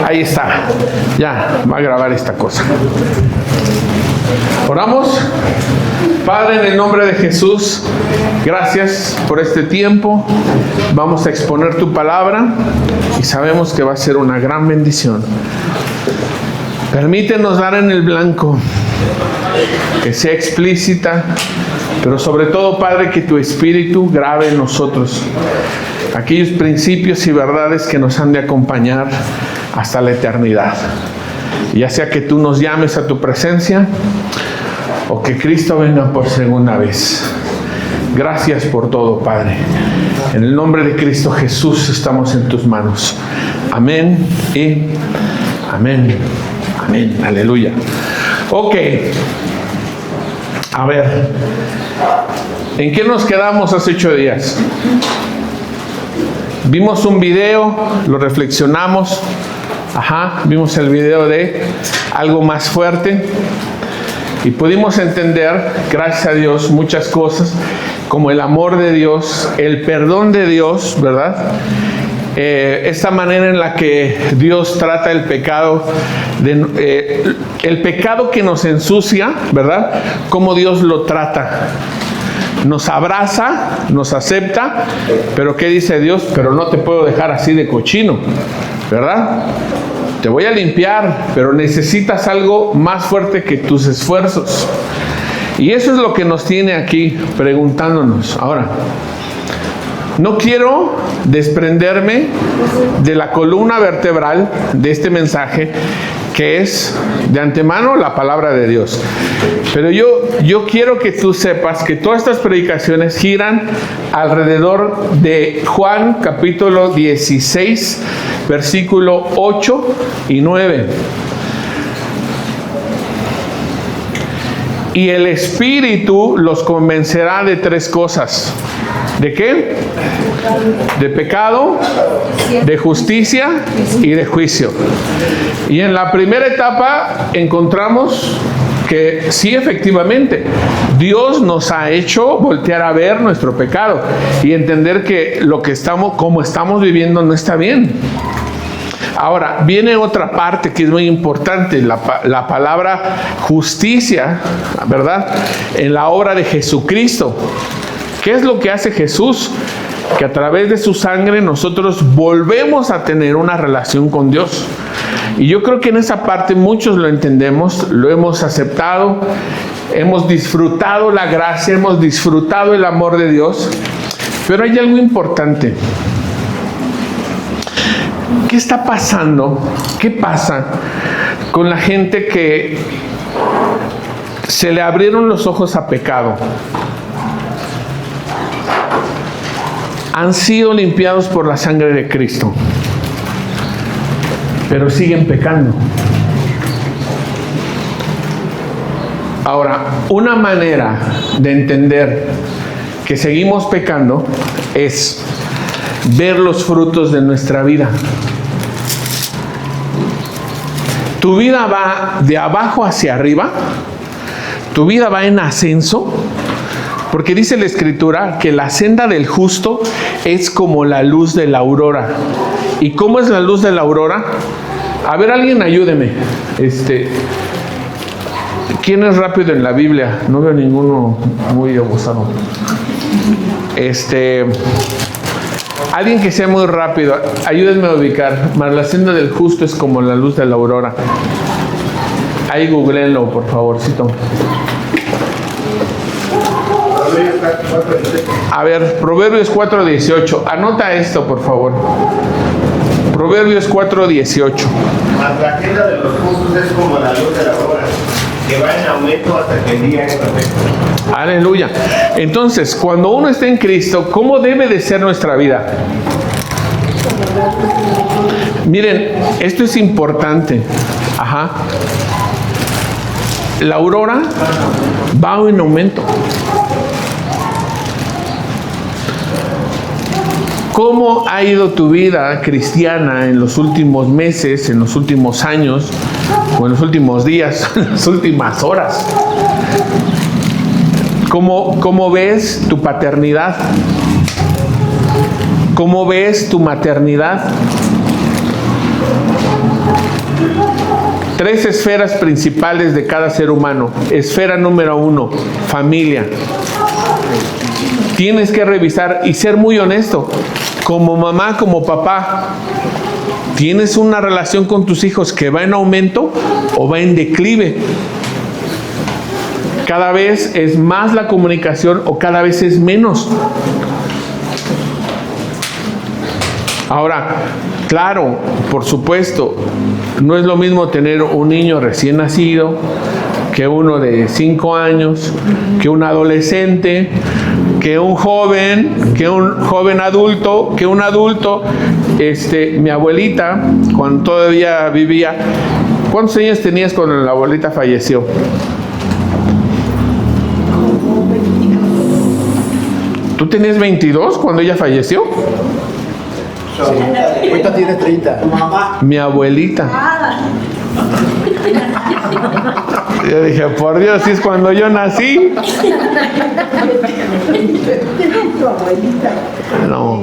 Ahí está. Ya, va a grabar esta cosa. Oramos. Padre, en el nombre de Jesús, gracias por este tiempo. Vamos a exponer tu palabra y sabemos que va a ser una gran bendición. Permítenos dar en el blanco, que sea explícita, pero sobre todo, Padre, que tu Espíritu grabe en nosotros aquellos principios y verdades que nos han de acompañar hasta la eternidad. Ya sea que tú nos llames a tu presencia o que Cristo venga por segunda vez. Gracias por todo, Padre. En el nombre de Cristo Jesús estamos en tus manos. Amén y amén. Amén. Aleluya. Ok. A ver. ¿En qué nos quedamos hace 8 días? Vimos un video, lo reflexionamos. Vimos el video de algo más fuerte. Y pudimos entender, gracias a Dios, muchas cosas, como el amor de Dios, el perdón de Dios, ¿verdad? Esta manera en la que Dios trata el pecado, el pecado que nos ensucia, ¿verdad? Cómo Dios lo trata. Nos abraza, nos acepta, pero ¿qué dice Dios? Pero no te puedo dejar así de cochino, ¿verdad? Te voy a limpiar, pero necesitas algo más fuerte que tus esfuerzos. Y eso es lo que nos tiene aquí preguntándonos. Ahora, no quiero desprenderme de la columna vertebral de este mensaje, que es de antemano la palabra de Dios. Pero yo quiero que tú sepas que todas estas predicaciones giran alrededor de Juan capítulo 16, versículo 8 y 9. Y el Espíritu los convencerá de 3 cosas. ¿De qué? De pecado, de justicia y de juicio. Y en la primera etapa encontramos que sí, efectivamente, Dios nos ha hecho voltear a ver nuestro pecado y entender que como estamos viviendo no está bien. Ahora, viene otra parte que es muy importante, la palabra justicia, ¿verdad? En la obra de Jesucristo. ¿Qué es lo que hace Jesús? Que a través de su sangre nosotros volvemos a tener una relación con Dios. Y yo creo que en esa parte muchos lo entendemos, lo hemos aceptado, hemos disfrutado la gracia, hemos disfrutado el amor de Dios. Pero hay algo importante. ¿Qué está pasando? ¿Qué pasa con la gente que se le abrieron los ojos a pecado? Han sido limpiados por la sangre de Cristo, pero siguen pecando. Ahora, una manera de entender que seguimos pecando es ver los frutos de nuestra vida. Tu vida va de abajo hacia arriba, tu vida va en ascenso, porque dice la Escritura que la senda del justo es como la luz de la aurora. ¿Y cómo es la luz de la aurora? A ver, alguien ayúdeme. ¿Quién es rápido en la Biblia? No veo ninguno muy abusado. Alguien que sea muy rápido, ayúdenme a ubicar. Mas la senda del justo es como la luz de la aurora. Ahí googleenlo, por favorcito. A ver, Proverbios 4:18. Anota esto, por favor. Proverbios 4:18. Mas la agenda de los justos es como la luz de la aurora, que va en aumento hasta que el día es perfecto. Aleluya. Entonces, cuando uno está en Cristo, ¿cómo debe de ser nuestra vida? Miren, esto es importante. La aurora va en aumento. ¿Cómo ha ido tu vida cristiana en los últimos meses, en los últimos años, o en los últimos días, en las últimas horas? ¿Cómo ves tu paternidad? ¿Cómo ves tu maternidad? 3 esferas principales de cada ser humano. Esfera número 1, familia. Tienes que revisar y ser muy honesto. Como mamá, como papá, ¿tienes una relación con tus hijos que va en aumento o va en declive? ¿Cada vez es más la comunicación o cada vez es menos? Ahora, claro, por supuesto, no es lo mismo tener un niño recién nacido que uno de 5 años, que un adolescente, que un joven adulto, que un adulto. Mi abuelita, cuando todavía vivía, ¿cuántos años tenías cuando la abuelita falleció? ¿Tú tenías 22 cuando ella falleció? Ahorita tiene 30. Mi abuelita. Yo dije, por Dios, si es cuando yo nací. No.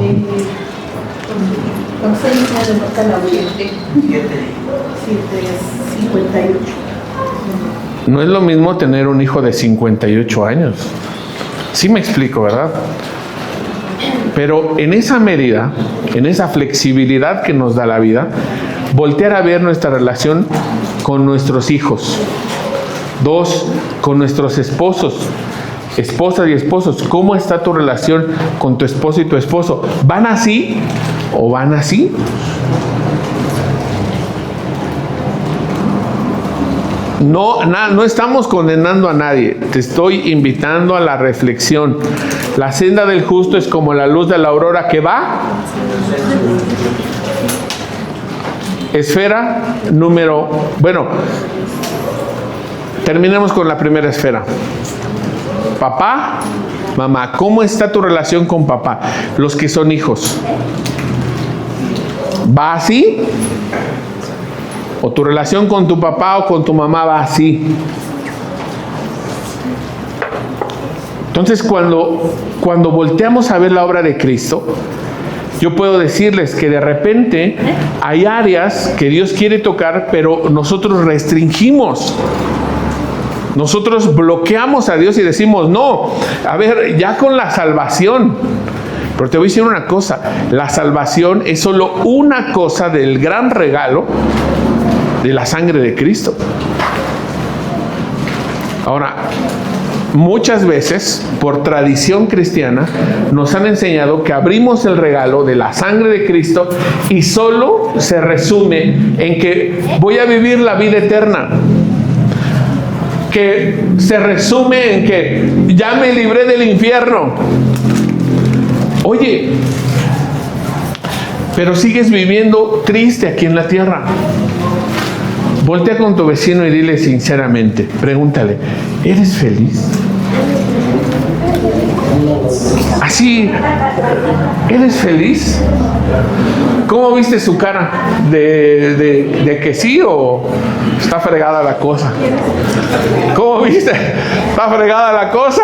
¿Cuántos años tiene la abuelita? 58. No es lo mismo tener un hijo de 58 años. Sí me explico, ¿verdad? Pero en esa medida, en esa flexibilidad que nos da la vida, voltear a ver nuestra relación con nuestros hijos. 2, con nuestros esposos, esposas y esposos. ¿Cómo está tu relación con tu esposo y tu esposo? ¿Van así o van así? No estamos condenando a nadie. Te estoy invitando a la reflexión. La senda del justo es como la luz de la aurora que va. Esfera número... Bueno, terminemos con la primera esfera. Papá, mamá. ¿Cómo está tu relación con papá? Los que son hijos. ¿Va así? ¿O tu relación con tu papá o con tu mamá va así? Entonces, cuando volteamos a ver la obra de Cristo, yo puedo decirles que de repente hay áreas que Dios quiere tocar, pero nosotros restringimos. Nosotros bloqueamos a Dios y decimos, no, a ver, ya con la salvación. Pero te voy a decir una cosa, la salvación es solo una cosa del gran regalo de la sangre de Cristo. Ahora, muchas veces, por tradición cristiana, nos han enseñado que abrimos el regalo de la sangre de Cristo y solo se resume en que voy a vivir la vida eterna. Que se resume en que ya me libré del infierno. Oye, pero sigues viviendo triste aquí en la tierra. Voltea con tu vecino y dile sinceramente, pregúntale, ¿eres feliz? Así, ¿eres feliz? ¿Cómo viste su cara? ¿De que sí o está fregada la cosa? ¿Cómo viste? ¿Está fregada la cosa?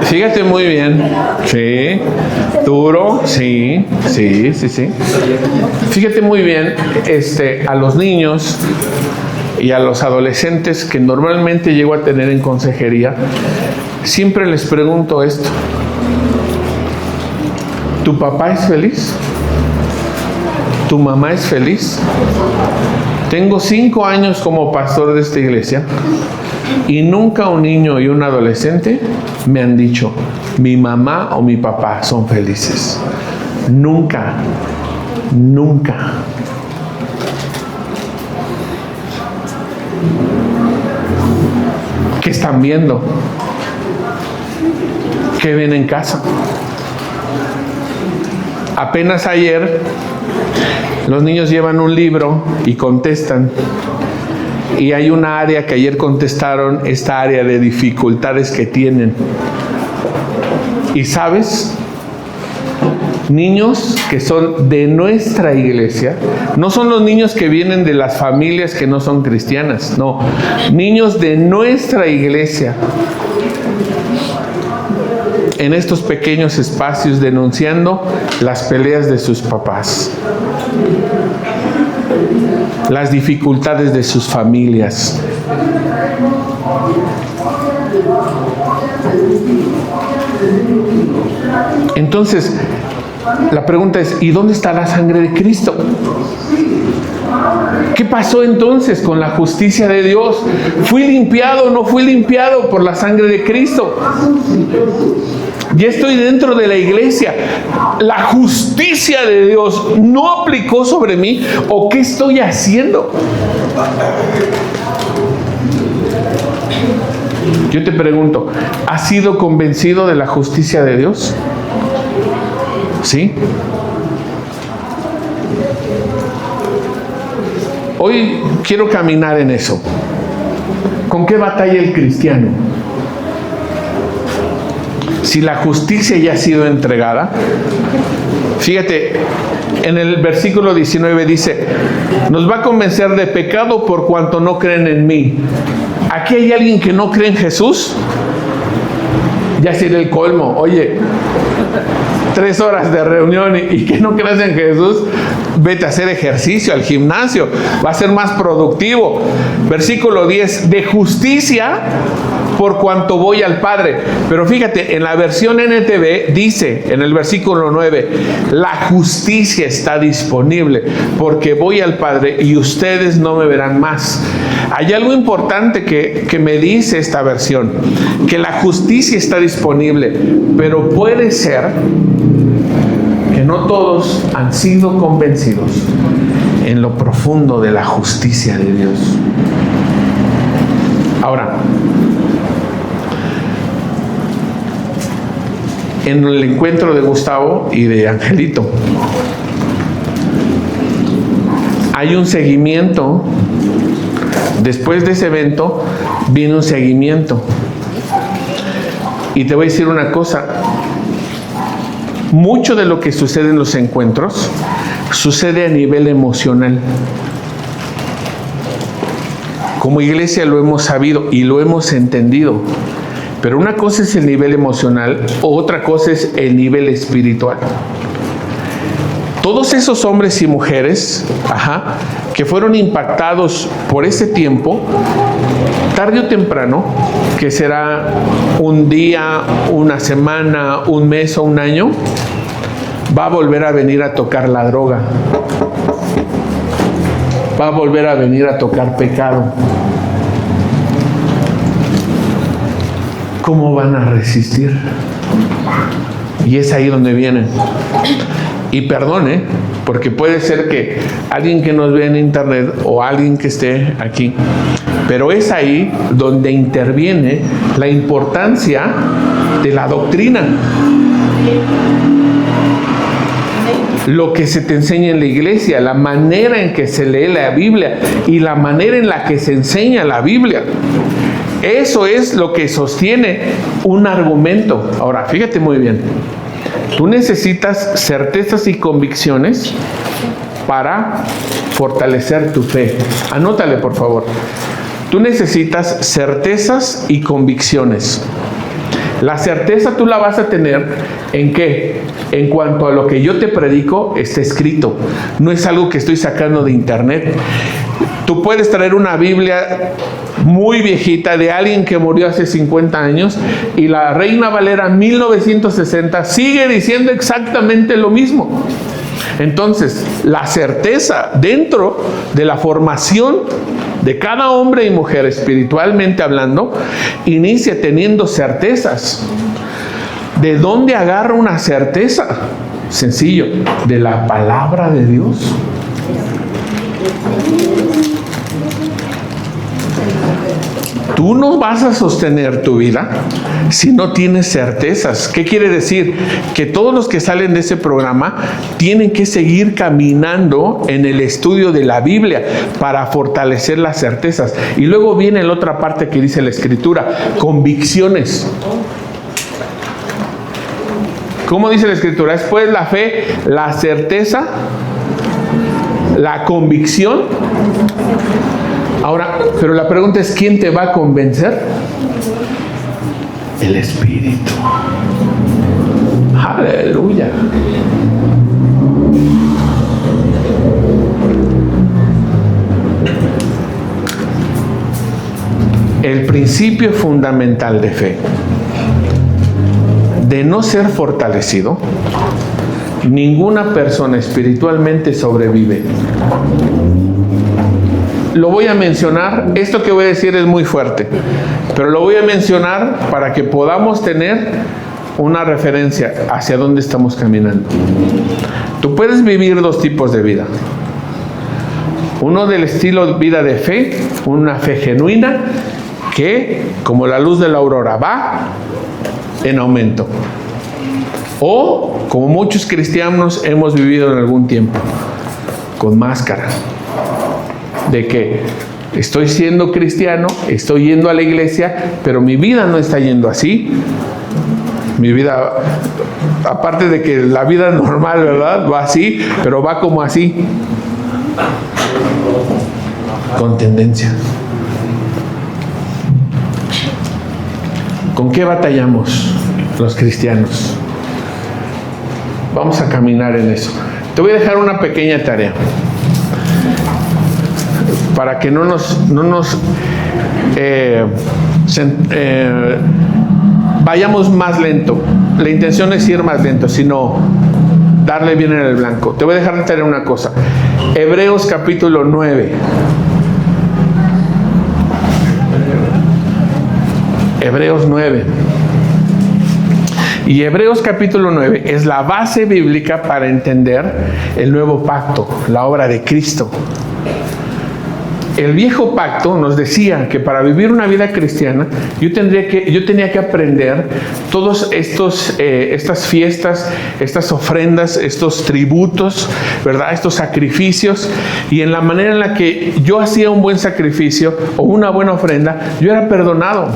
Fíjate muy bien. Sí. Duro. Sí. Fíjate muy bien, a los niños y a los adolescentes que normalmente llego a tener en consejería, siempre les pregunto esto. ¿Tu papá es feliz? ¿Tu mamá es feliz? Tengo 5 años como pastor de esta iglesia y nunca un niño y un adolescente me han dicho, mi mamá o mi papá son felices. Nunca. ¿Qué están viendo? ¿Qué ven en casa? Apenas ayer los niños llevan un libro y contestan. Y hay una área que ayer contestaron, esta área de dificultades que tienen. Y ¿sabes? Niños que son de nuestra iglesia, no son los niños que vienen de las familias que no son cristianas, no, niños de nuestra iglesia en estos pequeños espacios denunciando las peleas de sus papás, las dificultades de sus familias. Entonces, la pregunta es, ¿y dónde está la sangre de Cristo? ¿Qué pasó entonces con la justicia de Dios? ¿Fui limpiado o no fui limpiado por la sangre de Cristo? Ya estoy dentro de la iglesia. ¿La justicia de Dios no aplicó sobre mí? ¿O qué estoy haciendo? Yo te pregunto, ¿has sido convencido de la justicia de Dios? ¿Sí? Hoy quiero caminar en eso. ¿Con qué batalla el cristiano? Si la justicia ya ha sido entregada. Fíjate, en el versículo 19 dice, nos va a convencer de pecado por cuanto no creen en mí. ¿Aquí hay alguien que no cree en Jesús? Ya sería el colmo. Oye, 3 horas de reunión y que no creas en Jesús, vete a hacer ejercicio al gimnasio, va a ser más productivo. Versículo 10, de justicia por cuanto voy al Padre. Pero fíjate, en la versión NTV dice, en el versículo 9, la justicia está disponible porque voy al Padre y ustedes no me verán más. Hay algo importante que me dice esta versión, que la justicia está disponible, pero puede ser que no todos han sido convencidos en lo profundo de la justicia de Dios. Ahora, en el encuentro de Gustavo y de Angelito, hay un seguimiento. Después de ese evento viene un seguimiento. Y te voy a decir una cosa. Mucho de lo que sucede en los encuentros sucede a nivel emocional. Como iglesia lo hemos sabido y lo hemos entendido. Pero una cosa es el nivel emocional, otra cosa es el nivel espiritual. Todos esos hombres y mujeres, que fueron impactados por ese tiempo, tarde o temprano, que será un día, una semana, un mes o un año, va a volver a venir a tocar la droga. Va a volver a venir a tocar pecado. ¿Cómo van a resistir? Y es ahí donde vienen. Y perdone, porque puede ser que alguien que nos ve en internet o alguien que esté aquí, pero es ahí donde interviene la importancia de la doctrina. Lo que se te enseña en la iglesia, la manera en que se lee la Biblia y la manera en la que se enseña la Biblia. Eso es lo que sostiene un argumento. Ahora, fíjate muy bien. Tú necesitas certezas y convicciones para fortalecer tu fe. Anótale, por favor. Tú necesitas certezas y convicciones. La certeza tú la vas a tener ¿en qué? En cuanto a lo que yo te predico, está escrito. No es algo que estoy sacando de internet. Tú puedes traer una Biblia muy viejita de alguien que murió hace 50 años y la Reina Valera 1960 sigue diciendo exactamente lo mismo. Entonces, la certeza dentro de la formación de cada hombre y mujer espiritualmente hablando, inicia teniendo certezas. ¿De dónde agarra una certeza? Sencillo, de la palabra de Dios. Tú no vas a sostener tu vida si no tienes certezas. ¿Qué quiere decir? Que todos los que salen de ese programa tienen que seguir caminando en el estudio de la Biblia para fortalecer las certezas. Y luego viene la otra parte que dice la Escritura, convicciones. ¿Cómo dice la Escritura? Después la fe, la certeza, la convicción. Ahora, pero la pregunta es, ¿quién te va a convencer? El Espíritu. Aleluya. El principio fundamental de fe, de no ser fortalecido, ninguna persona espiritualmente sobrevive. Lo voy a mencionar, esto que voy a decir es muy fuerte, pero lo voy a mencionar para que podamos tener una referencia hacia dónde estamos caminando. Tú puedes vivir dos tipos de vida. Uno del estilo de vida de fe, una fe genuina, que como la luz de la aurora va en aumento. O como muchos cristianos hemos vivido en algún tiempo, con máscara. De que estoy siendo cristiano, estoy yendo a la iglesia, pero mi vida no está yendo así. Mi vida, aparte de que la vida normal, ¿verdad? Va así, pero va como así. Con tendencia. ¿Con qué batallamos los cristianos? Vamos a caminar en eso. Te voy a dejar una pequeña tarea para que no nos vayamos más lento. La intención es ir más lento, sino darle bien en el blanco. Te voy a dejar de tarea una cosa. Hebreos capítulo 9. Hebreos 9. Y Hebreos capítulo 9 es la base bíblica para entender el nuevo pacto, la obra de Cristo. El viejo pacto nos decía que para vivir una vida cristiana yo tenía que aprender todos estas fiestas, estas ofrendas, estos tributos, ¿verdad? Estos sacrificios, y en la manera en la que yo hacía un buen sacrificio o una buena ofrenda, yo era perdonado.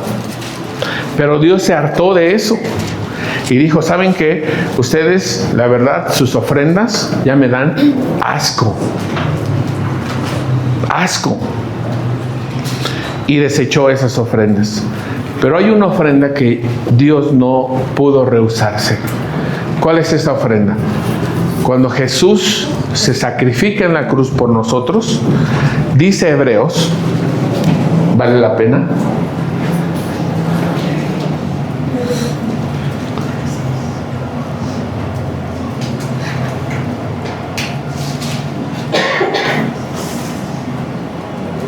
Pero Dios se hartó de eso y dijo, ¿saben qué? Ustedes, la verdad, sus ofrendas ya me dan asco. Asco. Y desechó esas ofrendas. Pero hay una ofrenda que Dios no pudo rehusarse. ¿Cuál es esa ofrenda? Cuando Jesús se sacrifica en la cruz por nosotros, dice Hebreos, ¿vale la pena?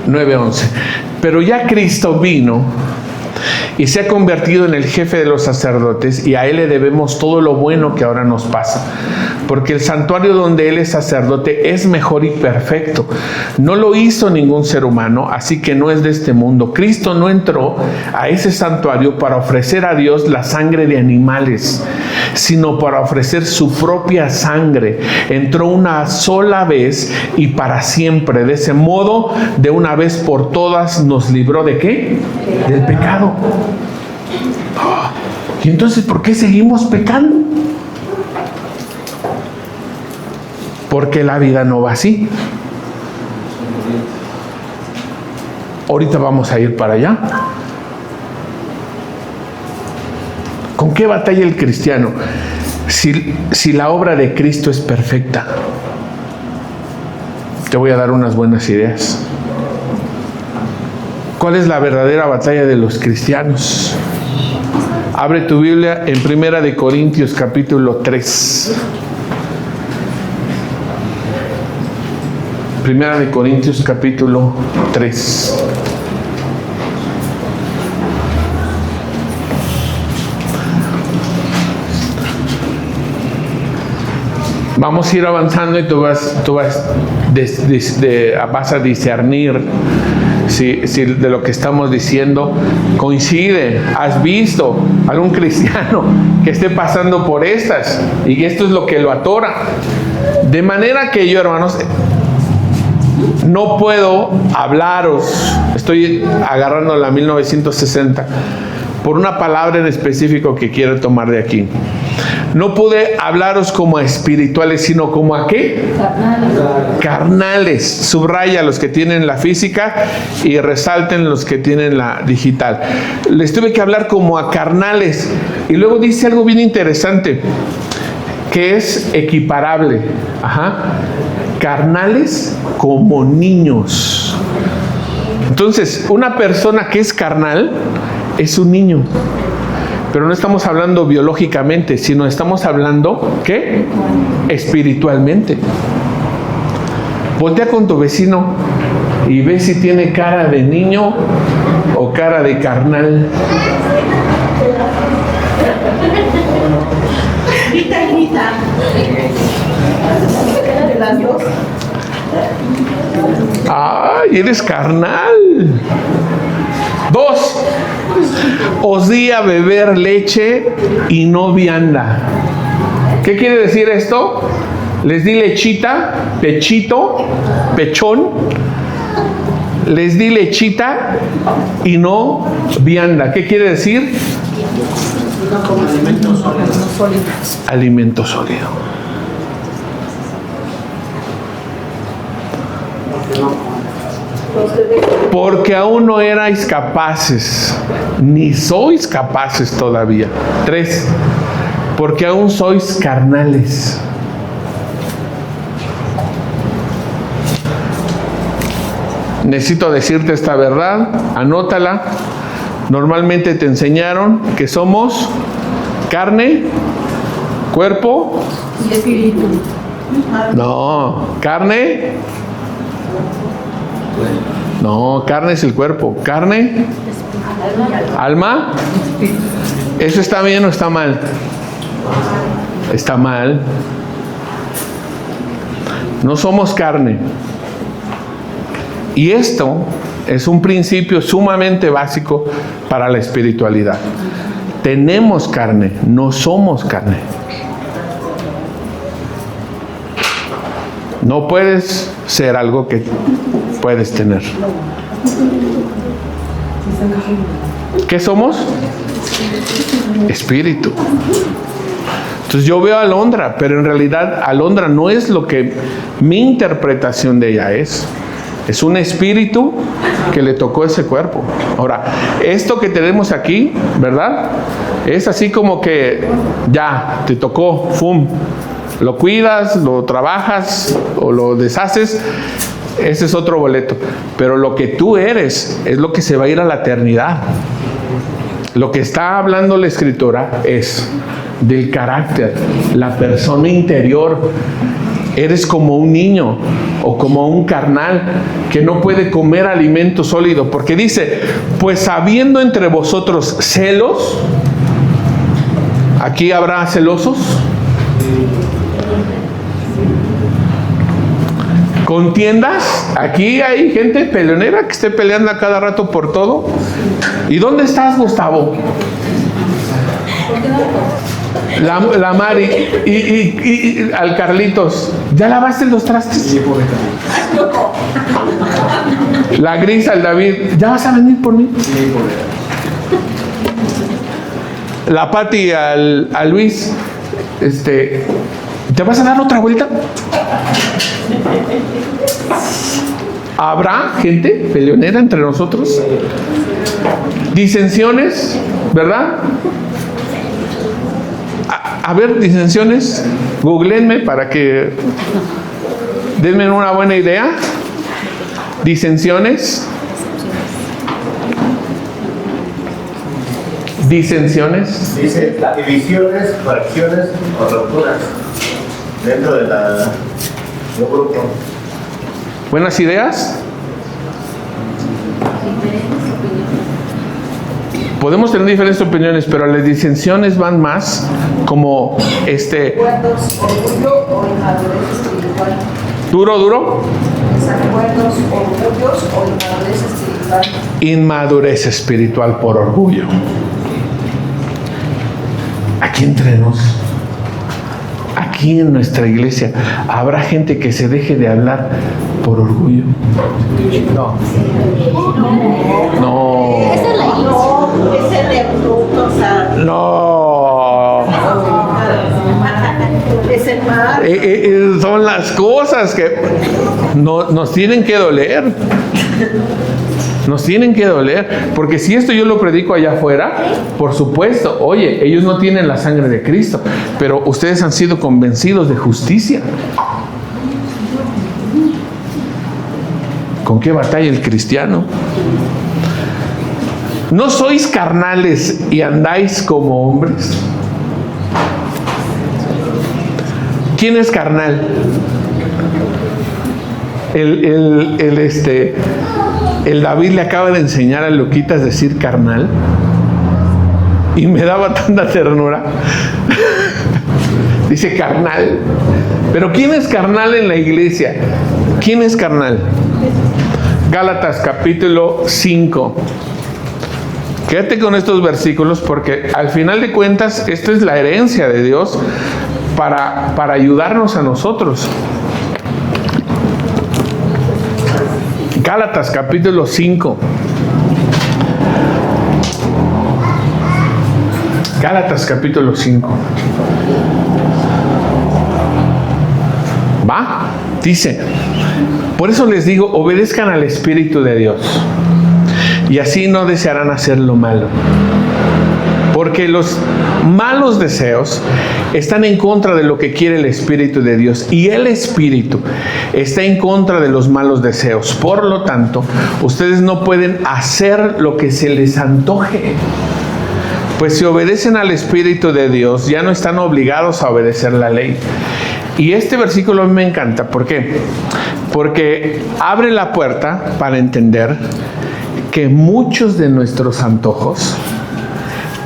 (9:11) Pero ya Cristo vino y se ha convertido en el jefe de los sacerdotes, y a Él le debemos todo lo bueno que ahora nos pasa, porque el santuario donde Él es sacerdote es mejor y perfecto. No lo hizo ningún ser humano, así que no es de este mundo. Cristo no entró a ese santuario para ofrecer a Dios la sangre de animales, sino para ofrecer su propia sangre. Entró una sola vez y para siempre. De ese modo, de una vez por todas, nos libró ¿de qué? Del pecado. ¿Y entonces por qué seguimos pecando? Porque la vida no va así. Ahorita vamos a ir para allá. ¿Con qué batalla el cristiano? Si la obra de Cristo es perfecta. Te voy a dar unas buenas ideas. ¿Cuál es la verdadera batalla de los cristianos? Abre tu Biblia en 1 Corintios capítulo 3. 1 Corintios capítulo 3. Vamos a ir avanzando y tú vas a discernir si de lo que estamos diciendo coincide. ¿Has visto algún cristiano que esté pasando por estas? Y esto es lo que lo atora. De manera que yo, hermanos, no puedo hablaros, estoy agarrando la 1960, por una palabra en específico que quiero tomar de aquí. No pude hablaros como a espirituales, sino como a ¿qué? Carnales. Subraya los que tienen la física y resalten los que tienen la digital. Les tuve que hablar como a carnales. Y luego dice algo bien interesante, que es equiparable. Carnales como niños. Entonces, una persona que es carnal es un niño. Pero no estamos hablando biológicamente, sino estamos hablando, ¿qué? Espiritualmente. Voltea con tu vecino y ve si tiene cara de niño o cara de carnal. Grita. De las dos. ¡Ay, eres carnal! 2. Os di a beber leche y no vianda. ¿Qué quiere decir esto? Les di lechita, pechito, pechón. Les di lechita y no vianda. ¿Qué quiere decir? Alimento sólido. Porque aún no erais capaces, ni sois capaces todavía. 3. Porque aún sois carnales. Necesito decirte esta verdad, anótala. Normalmente te enseñaron que somos carne, cuerpo Y espíritu. No, carne. No, carne es el cuerpo. Carne, alma. ¿Eso está bien o está mal? Está mal. No somos carne. Y esto es un principio sumamente básico para la espiritualidad. Tenemos carne, no somos carne. No puedes ser algo que puedes tener. ¿Qué somos? Espíritu. Entonces yo veo a Alondra, pero en realidad Alondra no es lo que mi interpretación de ella es. Es un espíritu que le tocó ese cuerpo. Ahora, esto que tenemos aquí, ¿verdad? Es así como que ya, te tocó, ¡fum! Lo cuidas, lo trabajas o lo deshaces, ese es otro boleto. Pero lo que tú eres es lo que se va a ir a la eternidad. Lo que está hablando la Escritura es del carácter, la persona interior. Eres como un niño o como un carnal que no puede comer alimento sólido, porque dice, pues habiendo entre vosotros celos, ¿aquí habrá celosos? ¿Contiendas? Aquí hay gente peleonera que esté peleando a cada rato por todo. ¿Y dónde estás, Gustavo? La Mari y al Carlitos, ¿ya lavaste los trastes? La Gris al David, ¿ya vas a venir por mí? La Pati al Luis, ¿te vas a dar otra vuelta? ¿Habrá gente peleonera entre nosotros? Disensiones, ¿verdad? A ver, disensiones, googleenme para que denme una buena idea. Disensiones. Disensiones. Dice divisiones, fracciones o rupturas dentro de un grupo. ¿Buenas ideas? Podemos tener diferentes opiniones, pero las disensiones van más como Desacuerdos, orgullo o inmadurez espiritual. duro, Desacuerdos, orgullos o inmadurez espiritual. inmadurez espiritual por orgullo. Aquí entre nos, aquí en nuestra iglesia, ¿habrá gente que se deje de hablar por orgullo? No. No, ese de bruto, o sea. No. Son las cosas que nos tienen que doler. Nos tienen que doler, porque si esto yo lo predico allá afuera, por supuesto, oye, ellos no tienen la sangre de Cristo, pero ustedes han sido convencidos de justicia. ¿Con qué batalla el cristiano? ¿No sois carnales y andáis como hombres? ¿Quién es carnal? El David le acaba de enseñar a Luquitas a decir carnal y me daba tanta ternura. Dice carnal. Pero ¿quién es carnal en la iglesia? ¿Quién es carnal? Gálatas capítulo 5. Quédate con estos versículos porque al final de cuentas esto es la herencia de Dios para ayudarnos a nosotros. Gálatas capítulo 5. Gálatas capítulo 5. ¿Va? Dice, por eso les digo, obedezcan al Espíritu de Dios y así no desearán hacer lo malo. Porque los malos deseos están en contra de lo que quiere el Espíritu de Dios. Y el Espíritu está en contra de los malos deseos. Por lo tanto, ustedes no pueden hacer lo que se les antoje. Pues si obedecen al Espíritu de Dios, ya no están obligados a obedecer la ley. Y este versículo a mí me encanta. ¿Por qué? Porque abre la puerta para entender que muchos de nuestros antojos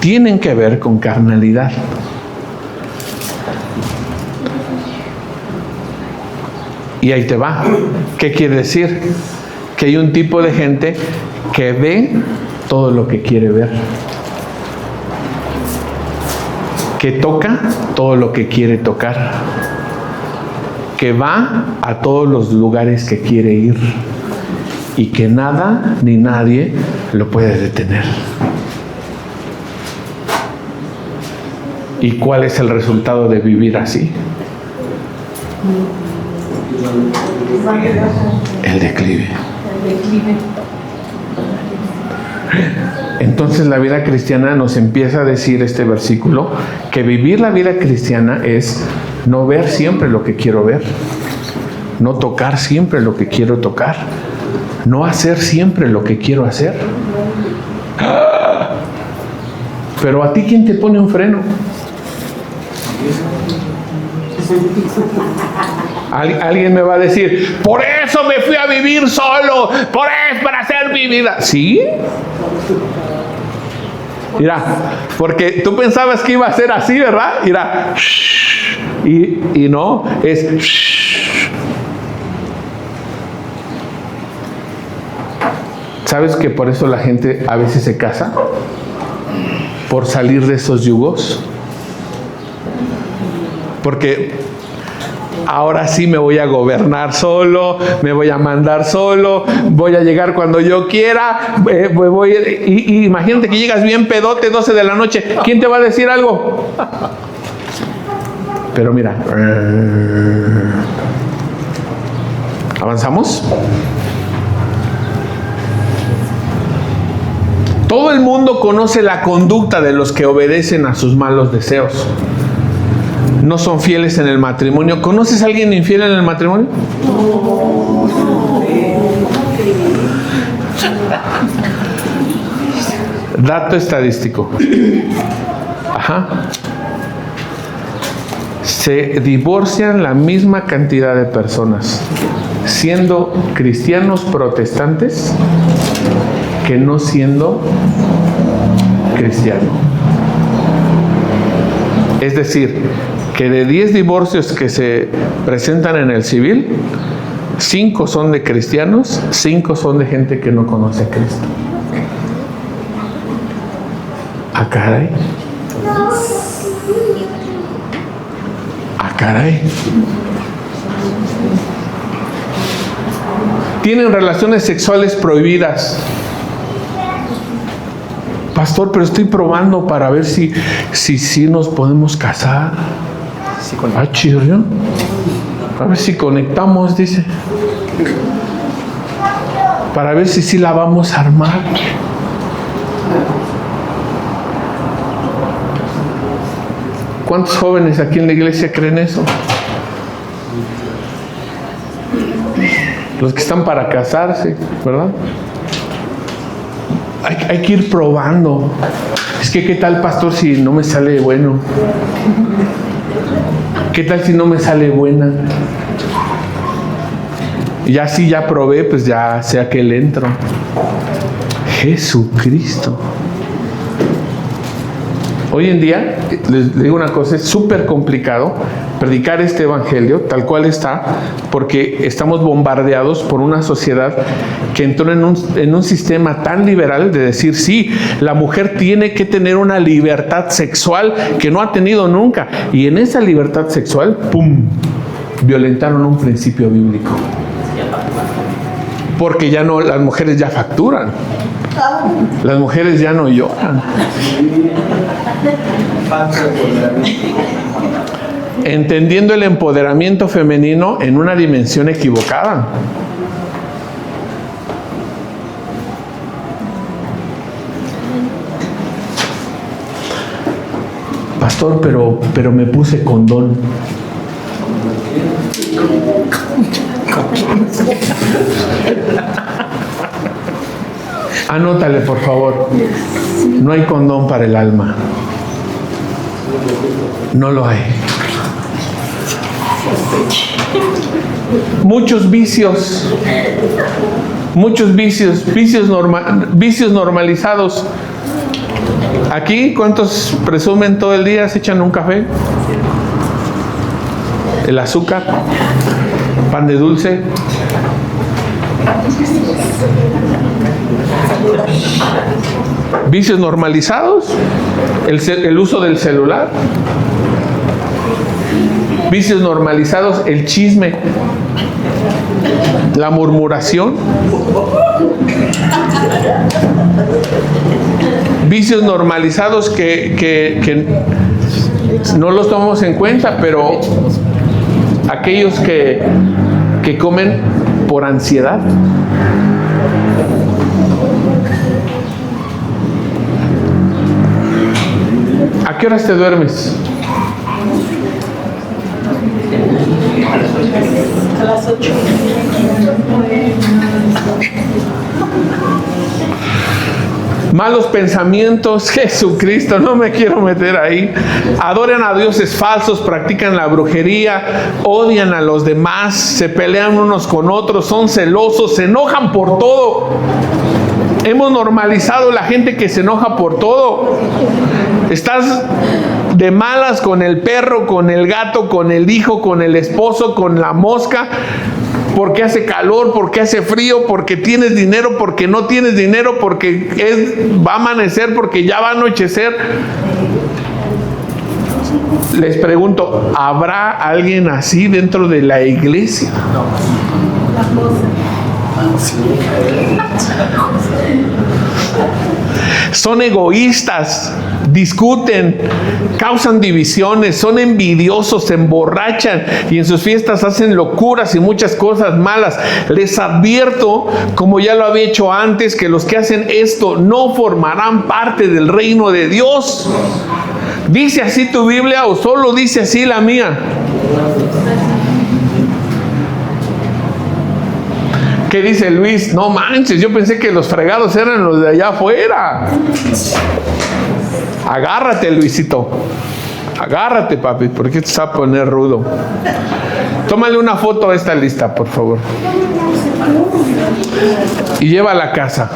tienen que ver con carnalidad. Y ahí te va. ¿Qué quiere decir? Que hay un tipo de gente que ve todo lo que quiere ver, que toca todo lo que quiere tocar, que va a todos los lugares que quiere ir y que nada ni nadie lo puede detener. ¿Y cuál es el resultado de vivir así? El declive. Entonces la vida cristiana nos empieza a decir este versículo que vivir la vida cristiana es no ver siempre lo que quiero ver, no tocar siempre lo que quiero tocar, no hacer siempre lo que quiero hacer. Pero a ti, ¿quién te pone un freno? Alguien me va a decir, por eso me fui a vivir solo, para hacer mi vida. ¿Sí? Mira, porque tú pensabas que iba a ser así, ¿verdad? Mira, y no, es. ¿Sabes que por eso la gente a veces se casa? Por salir de esos yugos. Porque ahora sí me voy a gobernar solo, me voy a mandar solo, voy a llegar cuando yo quiera, y imagínate que llegas bien pedote, 12 de la noche, ¿quién te va a decir algo? Pero mira, ¿avanzamos? Todo el mundo conoce la conducta de los que obedecen a sus malos deseos. No son fieles en el matrimonio. ¿Conoces a alguien infiel en el matrimonio? Dato estadístico. Ajá. Se divorcian la misma cantidad de personas siendo cristianos protestantes que no siendo cristiano. Es decir, que de 10 divorcios que se presentan en el civil, 5 son de cristianos, 5 son de gente que no conoce a Cristo. ¡Ah, caray! ¡Ah, caray! Tienen relaciones sexuales prohibidas. Pastor, pero estoy probando para ver si nos podemos casar. Ah, chirrión. A ver si conectamos, dice. Para ver si sí la vamos a armar. ¿Cuántos jóvenes aquí en la iglesia creen eso? Los que están para casarse, ¿verdad? Hay que ir probando. Es que, ¿qué tal, pastor, si no me sale bueno? ¿Qué tal si no me sale buena? Ya si ya probé, pues ya sea que le entro. Jesucristo. Hoy en día, les digo una cosa, es súper complicado predicar este evangelio tal cual está, porque estamos bombardeados por una sociedad que entró en un sistema tan liberal de decir, sí, la mujer tiene que tener una libertad sexual que no ha tenido nunca. Y en esa libertad sexual, ¡pum!, violentaron un principio bíblico. Porque ya no, las mujeres ya facturan. Las mujeres ya no lloran. Entendiendo el empoderamiento femenino en una dimensión equivocada. Pastor, pero me puse condón. Anótale, por favor. No hay condón para el alma. No lo hay. Muchos vicios normalizados. Aquí, ¿cuántos presumen todo el día? ¿Se echan un café? El azúcar, pan de dulce. Vicios normalizados, el uso del celular. Vicios normalizados, el chisme, la murmuración. Vicios normalizados que no los tomamos en cuenta, pero aquellos que comen por ansiedad. ¿A qué horas te duermes? A las 8. Malos pensamientos, Jesucristo, no me quiero meter ahí. Adoran a dioses falsos, practican la brujería, odian a los demás, se pelean unos con otros, son celosos, se enojan por todo. Hemos normalizado la gente que se enoja por todo. Estás de malas con el perro, con el gato, con el hijo, con el esposo, con la mosca, porque hace calor, porque hace frío, porque tienes dinero, porque no tienes dinero, porque va a amanecer, porque ya va a anochecer. Les pregunto, ¿habrá alguien así dentro de la iglesia? Son egoístas, discuten, causan divisiones, son envidiosos, se emborrachan y en sus fiestas hacen locuras y muchas cosas malas. Les advierto, como ya lo había hecho antes, que los que hacen esto no formarán parte del reino de Dios. ¿Dice así tu Biblia o solo dice así la mía? ¿Qué dice Luis? No manches, yo pensé que los fregados eran los de allá afuera. Agárrate, Luisito. Agárrate, papi, porque te va a poner rudo. Tómale una foto a esta lista, por favor. Y lleva a la casa.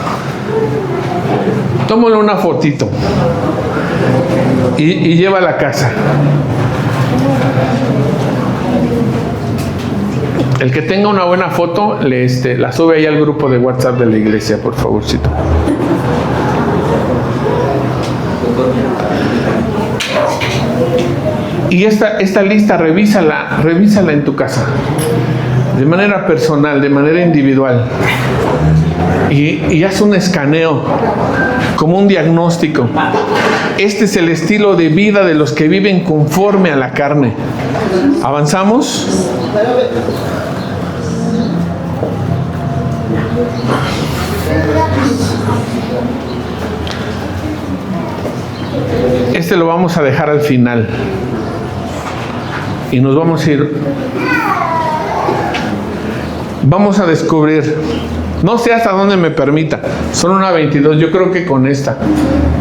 Tómale una fotito. Y lleva a la casa. El que tenga una buena foto, la sube ahí al grupo de WhatsApp de la iglesia, por favorcito. Y esta lista, revísala en tu casa, de manera personal, de manera individual. y haz un escaneo, como un diagnóstico. Este es el estilo de vida de los que viven conforme a la carne. ¿Avanzamos? Este lo vamos a dejar al final. Y nos vamos a ir. Vamos a descubrir. No sé hasta dónde me permita. Son una 22. Yo creo que con esta.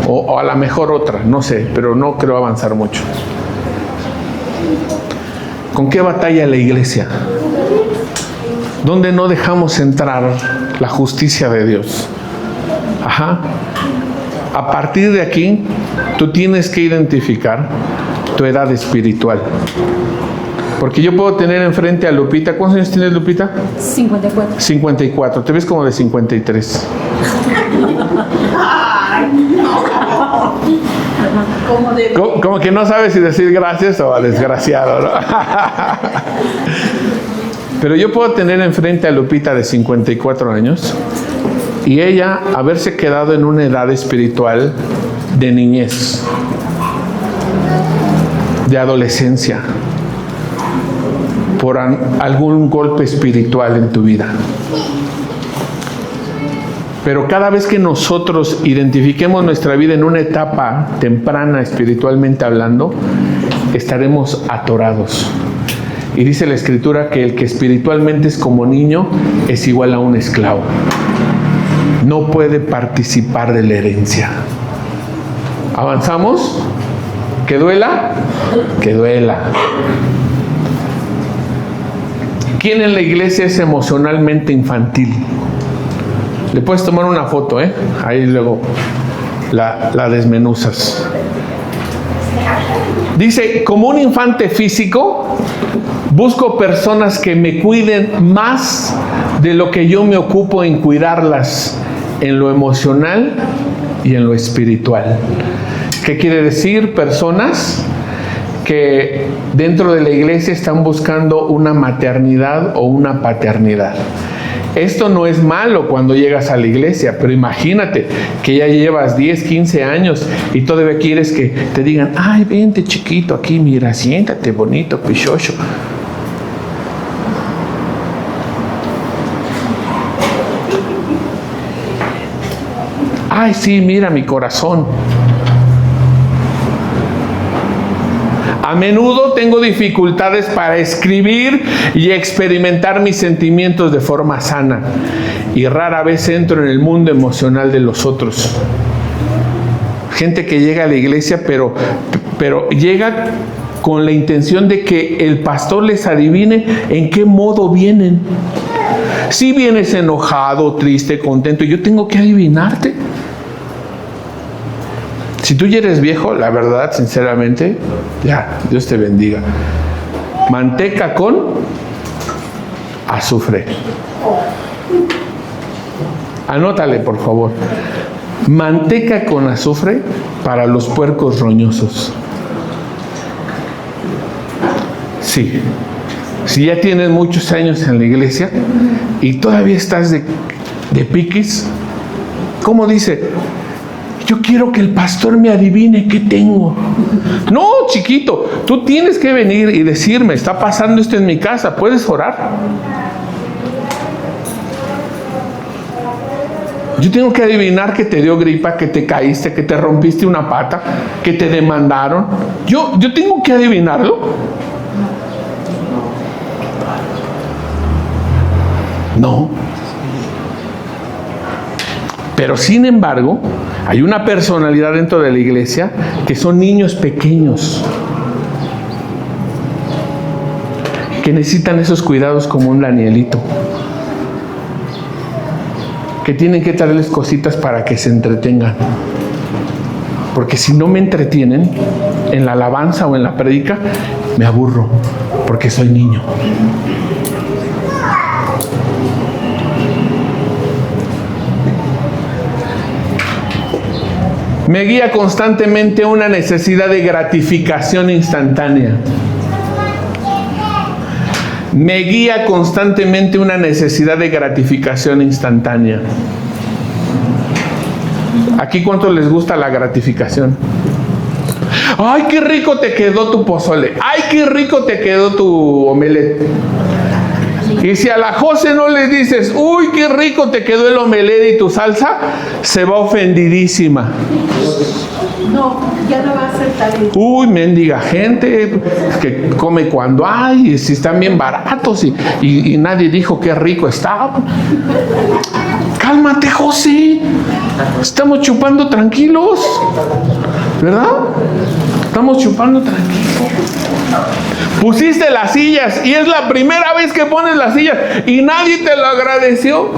O a lo mejor otra. No sé. Pero no creo avanzar mucho. ¿Con qué batalla la iglesia? ¿Dónde no dejamos entrar la justicia de Dios? Ajá. A partir de aquí, tú tienes que identificar tu edad espiritual. Porque yo puedo tener enfrente a Lupita. ¿Cuántos años tienes, Lupita? 54. 54. Te ves como de 53. Como que no sabes si decir gracias o desgraciado, ¿no? Pero yo puedo tener enfrente a Lupita de 54 años y ella haberse quedado en una edad espiritual de niñez, de adolescencia, por algún golpe espiritual en tu vida. Pero cada vez que nosotros identifiquemos nuestra vida en una etapa temprana espiritualmente hablando, estaremos atorados. Y dice la Escritura que el que espiritualmente es como niño es igual a un esclavo. No puede participar de la herencia. ¿Avanzamos? ¿Que duela? Que duela. ¿Quién en la iglesia es emocionalmente infantil? Le puedes tomar una foto, ahí luego la desmenuzas. Dice, como un infante físico, busco personas que me cuiden más de lo que yo me ocupo en cuidarlas en lo emocional y en lo espiritual. ¿Qué quiere decir? Personas que dentro de la iglesia están buscando una maternidad o una paternidad. Esto no es malo cuando llegas a la iglesia, pero imagínate que ya llevas 10, 15 años y todavía quieres que te digan, ay, vente chiquito aquí, mira, siéntate bonito, pichocho. Ay, sí, mira mi corazón. A menudo tengo dificultades para escribir y experimentar mis sentimientos de forma sana. Y rara vez entro en el mundo emocional de los otros. Gente que llega a la iglesia, pero llega con la intención de que el pastor les adivine en qué modo vienen. Si vienes enojado, triste, contento, yo tengo que adivinarte. Si tú ya eres viejo, la verdad, sinceramente, ya, Dios te bendiga. Manteca con azufre. Anótale, por favor. Manteca con azufre para los puercos roñosos. Sí. Si ya tienes muchos años en la iglesia y todavía estás de piquis, ¿cómo dice? Yo quiero que el pastor me adivine qué tengo. No, chiquito, tú tienes que venir y decirme, está pasando esto en mi casa, ¿puedes orar? Yo tengo que adivinar que te dio gripa, que te caíste, que te rompiste una pata, que te demandaron. Yo tengo que adivinarlo. No. Pero sin embargo, hay una personalidad dentro de la iglesia que son niños pequeños que necesitan esos cuidados como un Danielito, que tienen que traerles cositas para que se entretengan, porque si no me entretienen en la alabanza o en la prédica, me aburro porque soy niño. Me guía constantemente una necesidad de gratificación instantánea. Me guía constantemente una necesidad de gratificación instantánea. ¿Aquí cuánto les gusta la gratificación? ¡Ay, qué rico te quedó tu pozole! ¡Ay, qué rico te quedó tu omelette! Y si a la José no le dices, ¡uy, qué rico te quedó el omelette y tu salsa!, se va ofendidísima. No, ya no va a ser tal. Uy, mendiga gente que come cuando hay, y si están bien baratos y nadie dijo qué rico está. Cálmate, José. Estamos chupando tranquilos, ¿verdad? Estamos chupando tranquilos. Pusiste las sillas y es la primera vez que pones las sillas y nadie te lo agradeció.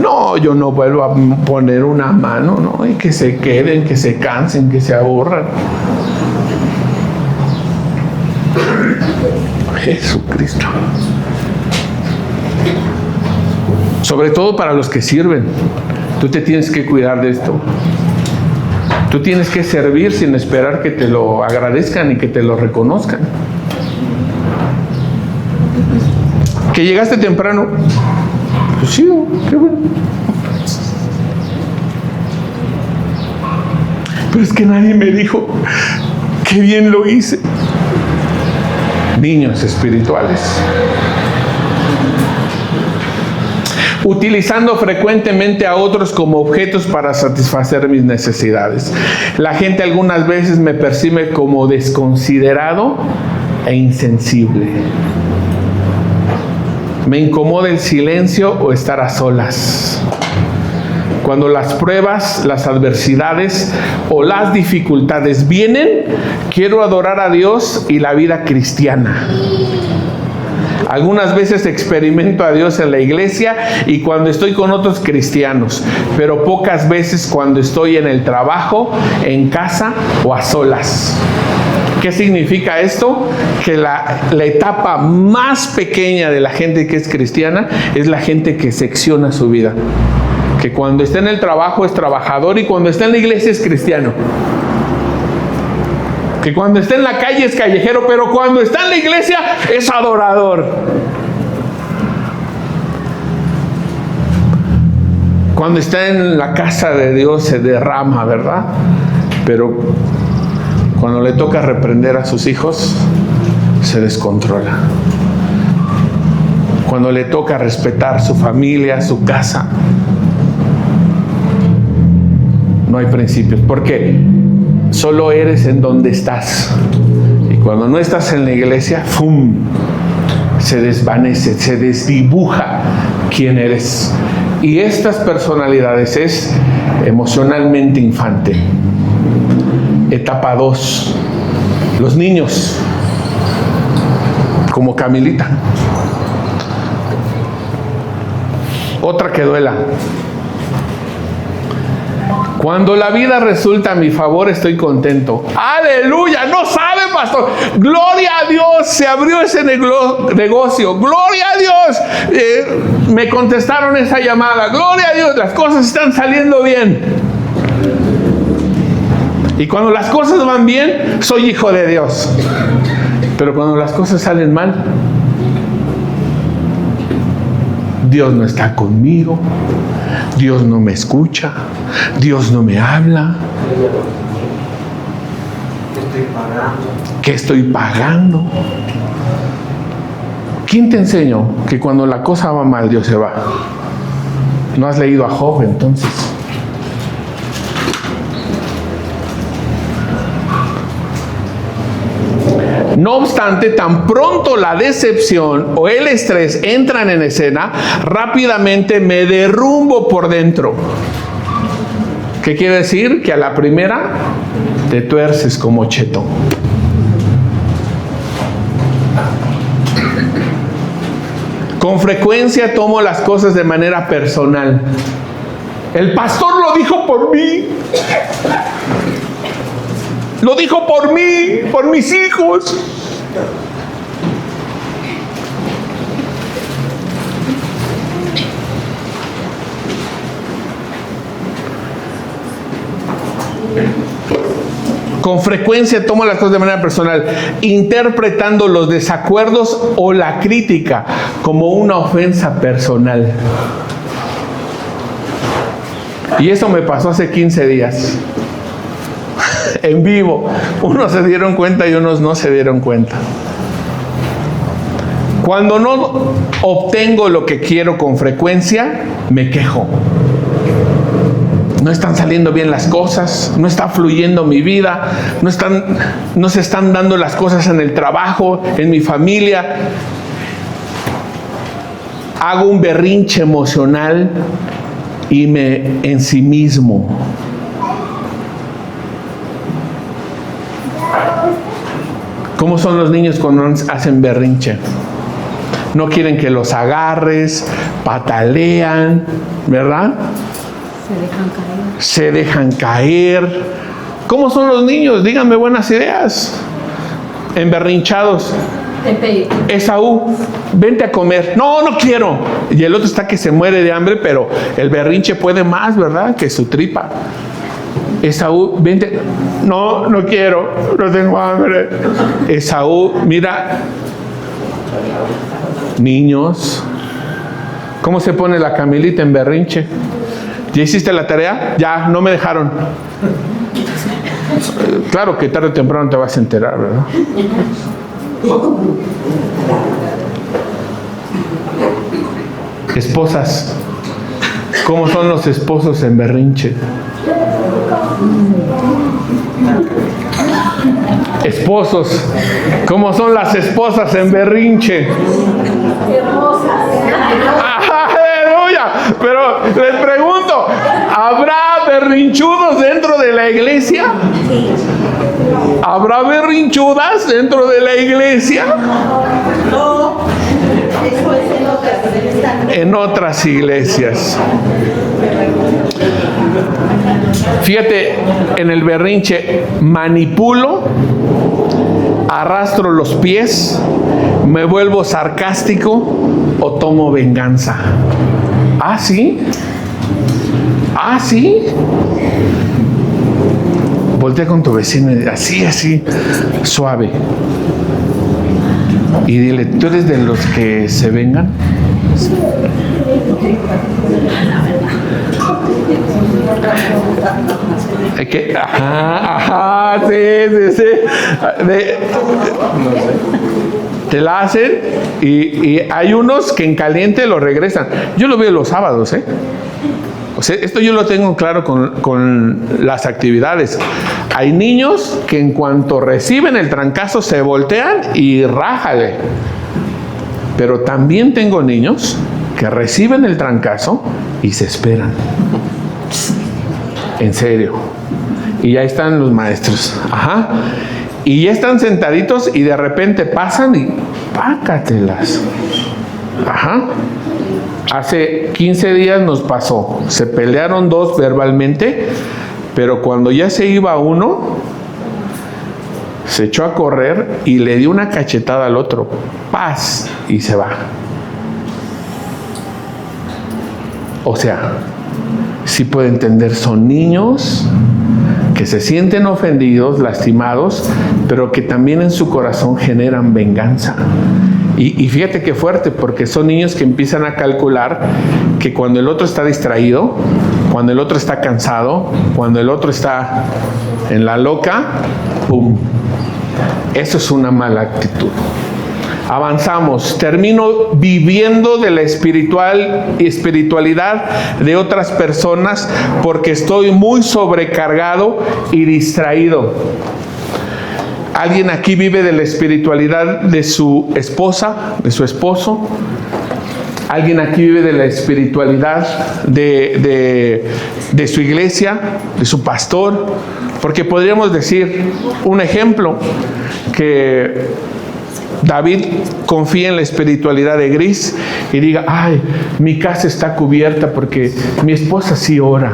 No, yo no vuelvo a poner una mano, ¿no? Y que se queden, que se cansen, que se aburran. Jesucristo. Sobre todo para los que sirven. Tú te tienes que cuidar de esto. Tú tienes que servir sin esperar que te lo agradezcan y que te lo reconozcan. Que llegaste temprano. Pues sí, qué bueno. Pero es que nadie me dijo qué bien lo hice. Niños espirituales. Utilizando frecuentemente a otros como objetos para satisfacer mis necesidades. La gente algunas veces me percibe como desconsiderado e insensible. Me incomoda el silencio o estar a solas. Cuando las pruebas, las adversidades o las dificultades vienen, quiero adorar a Dios y la vida cristiana. Algunas veces experimento a Dios en la iglesia y cuando estoy con otros cristianos, pero pocas veces cuando estoy en el trabajo, en casa o a solas. ¿Qué significa esto? Que la etapa más pequeña de la gente que es cristiana es la gente que secciona su vida. Que cuando está en el trabajo es trabajador y cuando está en la iglesia es cristiano. Que cuando está en la calle es callejero, pero cuando está en la iglesia es adorador. Cuando está en la casa de Dios se derrama, ¿verdad? Pero cuando le toca reprender a sus hijos, se descontrola. Cuando le toca respetar su familia, su casa, no hay principios. ¿Por qué? Solo eres en donde estás. Y cuando no estás en la iglesia, ¡fum!, se desvanece, se desdibuja quién eres. Y estas personalidades es emocionalmente infante. Etapa 2. Los niños, como Camilita. Otra que duela. Cuando la vida resulta a mi favor, estoy contento. ¡Aleluya! No sabe, pastor. ¡Gloria a Dios! Se abrió ese negocio. ¡Gloria a Dios! Me contestaron esa llamada. ¡Gloria a Dios! Las cosas están saliendo bien. Y cuando las cosas van bien, soy hijo de Dios. Pero cuando las cosas salen mal, Dios no está conmigo. Dios no me escucha, Dios no me habla. ¿Qué estoy pagando? ¿Quién te enseñó que cuando la cosa va mal, Dios se va? ¿No has leído a Job entonces? No obstante, tan pronto la decepción o el estrés entran en escena, rápidamente me derrumbo por dentro. ¿Qué quiere decir? Que a la primera te tuerces como cheto. Con frecuencia tomo las cosas de manera personal. El pastor lo dijo por mí. Lo dijo por mí, por mis hijos. Con frecuencia tomo las cosas de manera personal, interpretando los desacuerdos o la crítica como una ofensa personal. Y eso me pasó hace 15 días. En vivo. Unos se dieron cuenta y unos no se dieron cuenta. Cuando no obtengo lo que quiero con frecuencia, me quejo. No están saliendo bien las cosas, no está fluyendo mi vida, no se están dando las cosas en el trabajo, en mi familia. Hago un berrinche emocional y me ensimismo. ¿Cómo son los niños cuando hacen berrinche? No quieren que los agarres, patalean, ¿verdad? Se dejan caer. ¿Cómo son los niños? Díganme buenas ideas. Emberrinchados. Esaú, vente a comer. No, no quiero. Y el otro está que se muere de hambre, pero el berrinche puede más, ¿verdad? Que su tripa. Esaú, vente. No, no quiero. No tengo hambre. Esaú, mira. Niños, ¿cómo se pone la Camilita en berrinche? ¿Ya hiciste la tarea? Ya, no me dejaron. Claro que tarde o temprano te vas a enterar, ¿verdad? Esposas, ¿cómo son los esposos en berrinche? Esposos, ¿cómo son las esposas en berrinche? ¡Aleluya! Pero les pregunto, ¿habrá berrinchudos dentro de la iglesia? ¿Habrá berrinchudas dentro de la iglesia? No, eso es en otras iglesias. Fíjate, en el berrinche manipulo, arrastro los pies, me vuelvo sarcástico o tomo venganza. ¿Ah, sí? ¿Ah, sí? Voltea con tu vecino y así, suave. Y dile, ¿tú eres de los que se vengan? ¿Qué? Ajá, sí. Te la hacen y hay unos que en caliente lo regresan. Yo lo veo los sábados, O sea, esto yo lo tengo claro con las actividades. Hay niños que en cuanto reciben el trancazo se voltean y rájale. Pero también tengo niños que reciben el trancazo y se esperan. En serio. Y ya están los maestros. Ajá. Y ya están sentaditos y de repente pasan y pácatelas. Ajá. Hace 15 días nos pasó. Se pelearon dos verbalmente, pero cuando ya se iba uno, se echó a correr y le dio una cachetada al otro. ¡Paz! Y se va. O sea, sí puede entender, son niños que se sienten ofendidos, lastimados, pero que también en su corazón generan venganza. Y fíjate qué fuerte, porque son niños que empiezan a calcular que cuando el otro está distraído, cuando el otro está cansado, cuando el otro está en la loca, ¡pum! Eso es una mala actitud. Avanzamos. Termino viviendo de la espiritualidad de otras personas porque estoy muy sobrecargado y distraído. ¿Alguien aquí vive de la espiritualidad de su esposa, de su esposo? ¿Alguien aquí vive de la espiritualidad de su iglesia, de su pastor? Porque podríamos decir un ejemplo, que David confía en la espiritualidad de Gris y diga, ay, mi casa está cubierta porque mi esposa sí ora.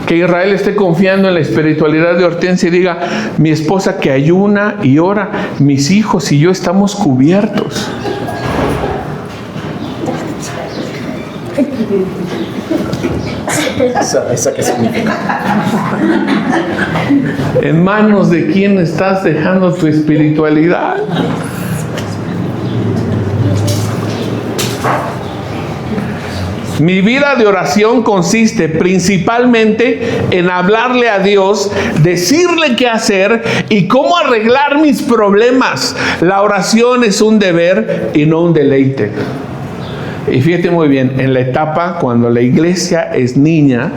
Que Israel esté confiando en la espiritualidad de Hortensia y diga, mi esposa que ayuna y ora, mis hijos y yo estamos cubiertos. ¿Eso qué significa? ¿En manos de quién estás dejando tu espiritualidad? Mi vida de oración consiste principalmente en hablarle a Dios, decirle qué hacer y cómo arreglar mis problemas. La oración es un deber y no un deleite. Y fíjate muy bien, en la etapa cuando la iglesia es niña,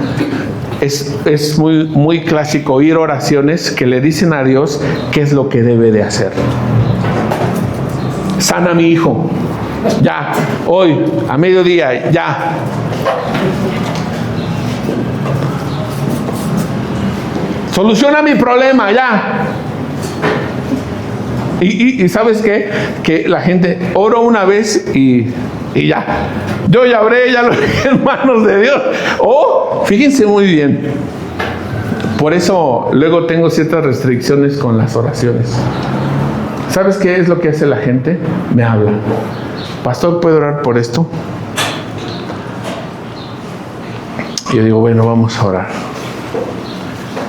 es muy clásico oír oraciones que le dicen a Dios qué es lo que debe de hacer. Sana a mi hijo. Ya, hoy, a mediodía, ya. Soluciona mi problema, ya. Y ¿sabes qué? Que la gente ora una vez y ya. Yo ya oré, ya lo dejé en manos de Dios. Fíjense muy bien. Por eso luego tengo ciertas restricciones con las oraciones. ¿Sabes qué es lo que hace la gente? Me habla. Pastor, ¿puedo orar por esto? Y yo digo, bueno, vamos a orar.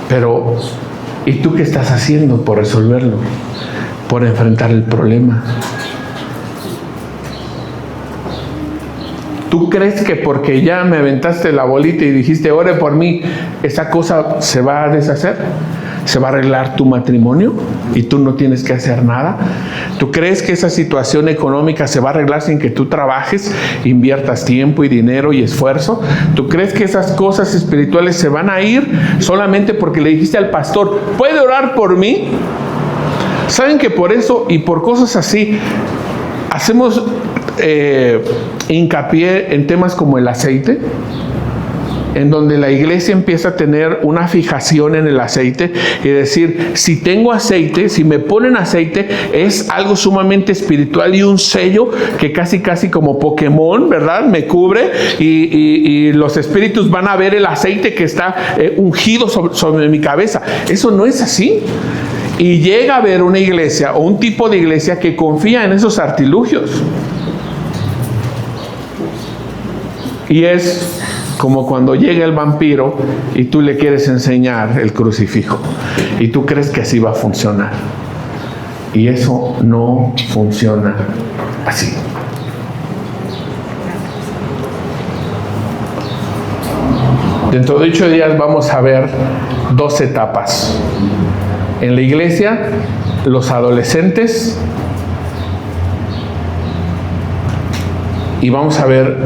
Pero, ¿y tú qué estás haciendo por resolverlo? Por enfrentar el problema. ¿Tú crees que porque ya me aventaste la bolita y dijiste, ore por mí, esa cosa se va a deshacer? ¿Se va a arreglar tu matrimonio y tú no tienes que hacer nada? ¿Tú crees que esa situación económica se va a arreglar sin que tú trabajes, inviertas tiempo y dinero y esfuerzo? ¿Tú crees que esas cosas espirituales se van a ir solamente porque le dijiste al pastor, ¿puede orar por mí? ¿Saben que por eso y por cosas así hacemos hincapié en temas como el aceite? En donde la iglesia empieza a tener una fijación en el aceite y decir, si tengo aceite, si me ponen aceite, es algo sumamente espiritual y un sello que casi como Pokémon, ¿verdad? Me cubre y los espíritus van a ver el aceite que está ungido sobre mi cabeza. Eso no es así. Y llega a haber una iglesia o un tipo de iglesia que confía en esos artilugios. Y es como cuando llega el vampiro y tú le quieres enseñar el crucifijo y tú crees que así va a funcionar. Y eso no funciona así. Dentro de 8 días vamos a ver 2 etapas. En la iglesia, los adolescentes, y vamos a ver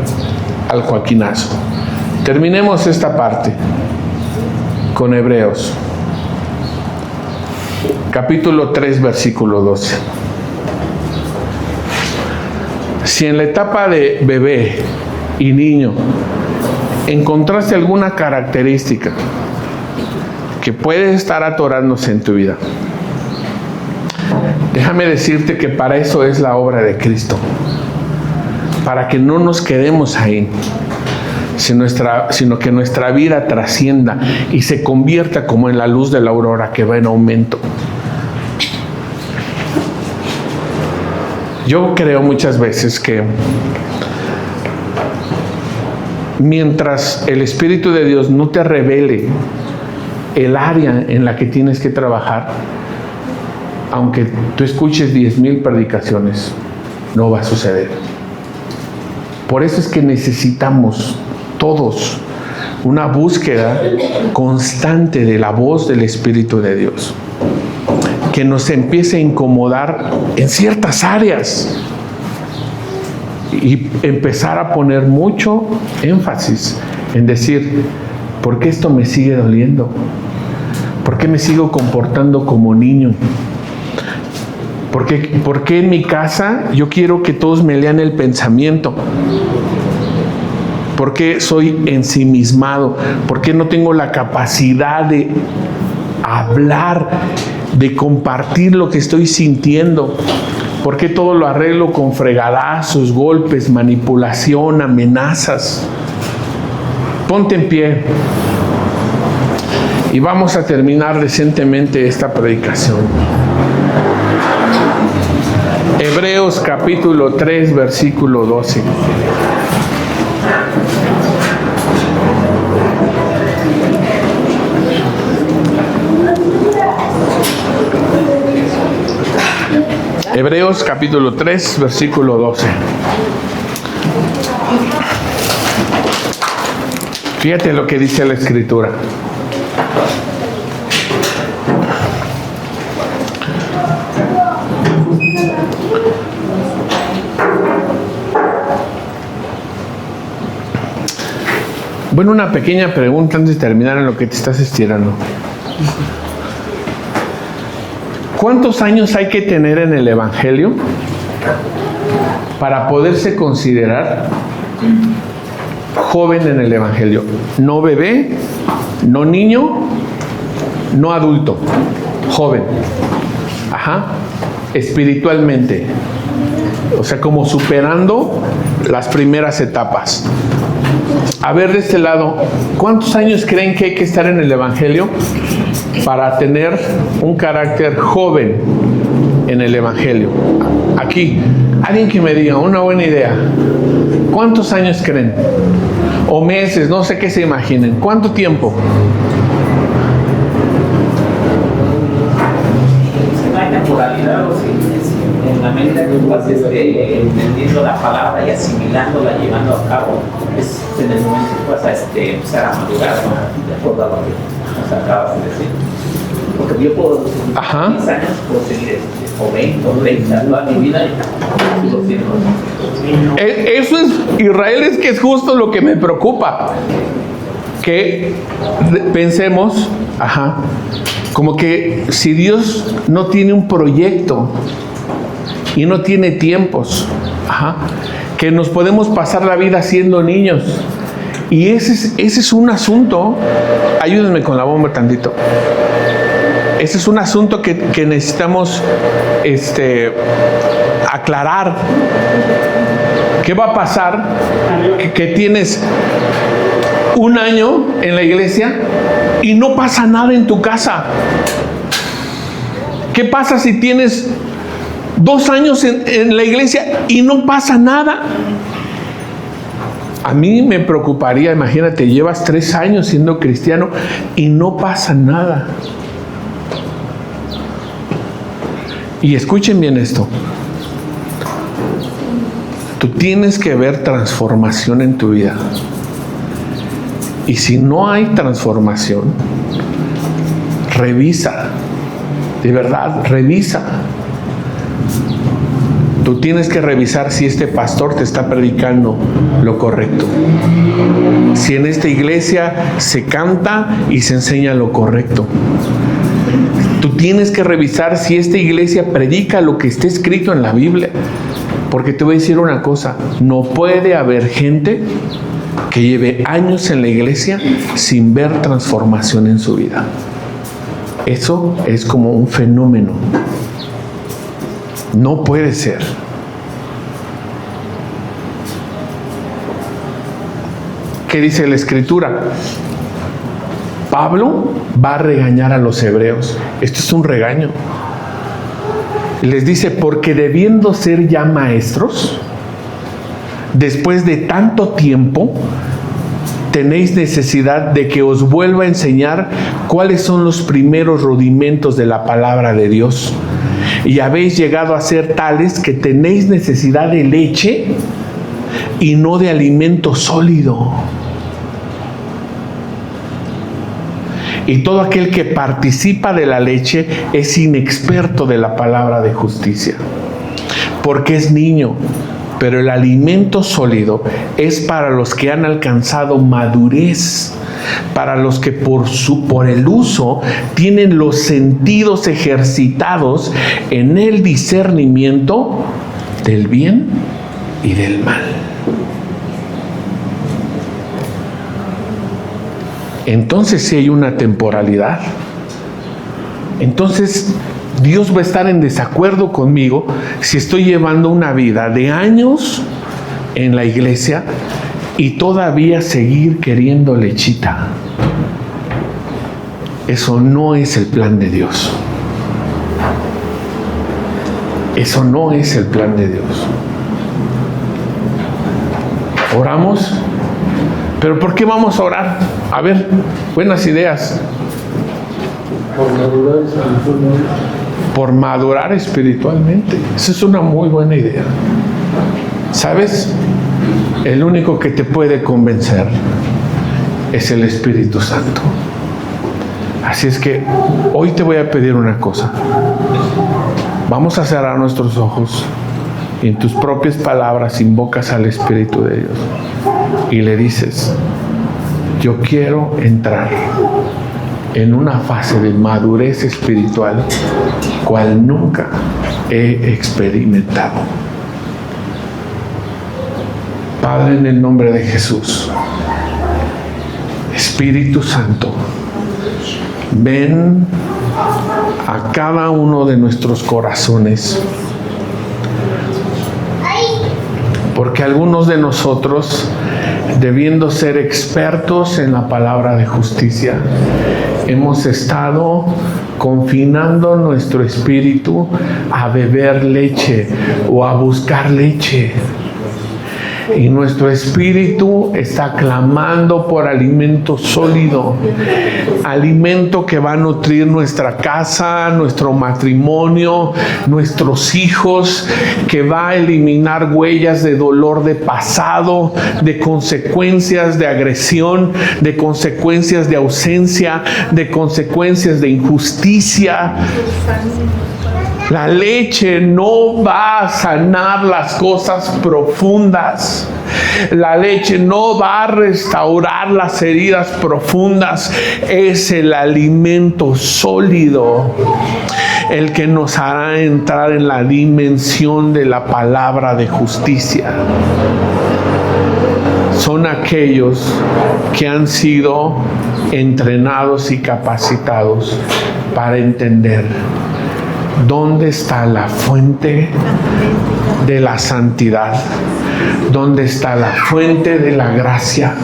al Joaquinazo. Terminemos esta parte con Hebreos, capítulo 3, versículo 12. Si en la etapa de bebé y niño encontraste alguna característica que puede estar atorándose en tu vida, déjame decirte que para eso es la obra de Cristo, para que no nos quedemos ahí, sino que nuestra vida trascienda y se convierta como en la luz de la aurora que va en aumento. Yo creo muchas veces que mientras el Espíritu de Dios no te revele el área en la que tienes que trabajar, aunque tú escuches 10,000 predicaciones, no va a suceder. Por eso es que necesitamos todos una búsqueda constante de la voz del Espíritu de Dios, que nos empiece a incomodar en ciertas áreas y empezar a poner mucho énfasis en decir, ¿por qué esto me sigue doliendo? ¿Por qué me sigo comportando como niño? ¿Por qué en mi casa yo quiero que todos me lean el pensamiento? ¿Por qué soy ensimismado? ¿Por qué no tengo la capacidad de hablar, de compartir lo que estoy sintiendo? ¿Por qué todo lo arreglo con fregadazos, golpes, manipulación, amenazas? Ponte en pie y vamos a terminar decentemente esta predicación. Hebreos capítulo 3, versículo 12. Hebreos capítulo 3, versículo 12. Fíjate lo que dice la Escritura. Bueno, una pequeña pregunta antes de terminar en lo que te estás estirando. ¿Cuántos años hay que tener en el Evangelio para poderse considerar joven en el Evangelio? No bebé, no niño, no adulto, joven. Ajá, espiritualmente. O sea, como superando las primeras etapas. A ver, de este lado, ¿cuántos años creen que hay que estar en el Evangelio para tener un carácter joven en el Evangelio? Aquí, alguien que me diga una buena idea. ¿Cuántos años creen? O meses, no sé qué se imaginen. ¿Cuánto tiempo? Si no hay temporalidad, o si en la medida que tú vas entendiendo la palabra y asimilándola, llevando a cabo, es en el momento que vas a empezar a madurar, ¿no? De acuerdo a lo que nos acabas de decir. Porque yo puedo, 10 años, puedo seguir o 20 o 30, toda mi vida y sigo siendo. Eso es, Israel, es que es justo lo que me preocupa. Que pensemos, como que si Dios no tiene un proyecto y no tiene tiempos, que nos podemos pasar la vida siendo niños. Y ese es un asunto, ayúdenme con la bomba tantito. Ese es un asunto que necesitamos aclarar. ¿Qué va a pasar? Que tienes un año en la iglesia y no pasa nada en tu casa. ¿Qué pasa si tienes 2 años en la iglesia y no pasa nada? A mí me preocuparía, imagínate, llevas 3 años siendo cristiano y no pasa nada. Y escuchen bien esto. Tú tienes que ver transformación en tu vida. Y si no hay transformación, revisa. De verdad, revisa. Tú tienes que revisar si este pastor te está predicando lo correcto. Si en esta iglesia se canta y se enseña lo correcto. Tú tienes que revisar si esta iglesia predica lo que está escrito en la Biblia. Porque te voy a decir una cosa, no puede haber gente que lleve años en la iglesia sin ver transformación en su vida. Eso es como un fenómeno. No puede ser. ¿Qué dice la Escritura? Pablo va a regañar a los hebreos. Esto es un regaño. Les dice, porque debiendo ser ya maestros, después de tanto tiempo, tenéis necesidad de que os vuelva a enseñar cuáles son los primeros rudimentos de la palabra de Dios. Y habéis llegado a ser tales que tenéis necesidad de leche y no de alimento sólido. Y todo aquel que participa de la leche es inexperto de la palabra de justicia, porque es niño. Pero el alimento sólido es para los que han alcanzado madurez, para los que por el uso tienen los sentidos ejercitados en el discernimiento del bien y del mal. Entonces sí hay una temporalidad. Entonces Dios va a estar en desacuerdo conmigo si estoy llevando una vida de años en la iglesia y todavía seguir queriendo lechita. Eso no es el plan de Dios. Eso no es el plan de Dios. ¿Oramos? ¿Pero por qué vamos a orar? A ver, buenas ideas. por madurar espiritualmente. Esa es una muy buena idea. ¿Sabes? El único que te puede convencer es el Espíritu Santo. Así es que hoy te voy a pedir una cosa. Vamos a cerrar nuestros ojos y en tus propias palabras invocas al Espíritu de Dios y le dices: yo quiero entrar en una fase de madurez espiritual cual nunca he experimentado. Padre, en el nombre de Jesús, Espíritu Santo, ven a cada uno de nuestros corazones, porque algunos de nosotros, debiendo ser expertos en la palabra de justicia, hemos estado confinando nuestro espíritu a beber leche o a buscar leche. Y nuestro espíritu está clamando por alimento sólido, alimento que va a nutrir nuestra casa, nuestro matrimonio, nuestros hijos, que va a eliminar huellas de dolor de pasado, de consecuencias de agresión, de consecuencias de ausencia, de consecuencias de injusticia. La leche no va a sanar las cosas profundas. La leche no va a restaurar las heridas profundas. Es el alimento sólido el que nos hará entrar en la dimensión de la palabra de justicia. Son aquellos que han sido entrenados y capacitados para entender dónde está la fuente de la santidad, dónde está la fuente de la gracia,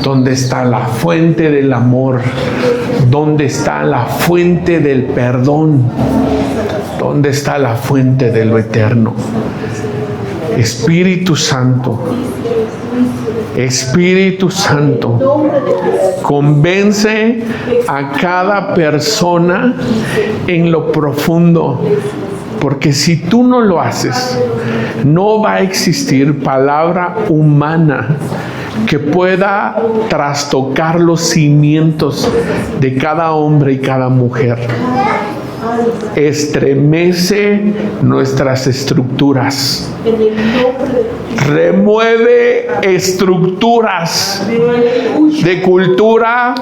dónde está la fuente del amor, dónde está la fuente del perdón, dónde está la fuente de lo eterno. Espíritu Santo, Espíritu Santo, convence a cada persona en lo profundo, porque si tú no lo haces, no va a existir palabra humana que pueda trastocar los cimientos de cada hombre y cada mujer. Estremece nuestras estructuras, remueve estructuras de cultura,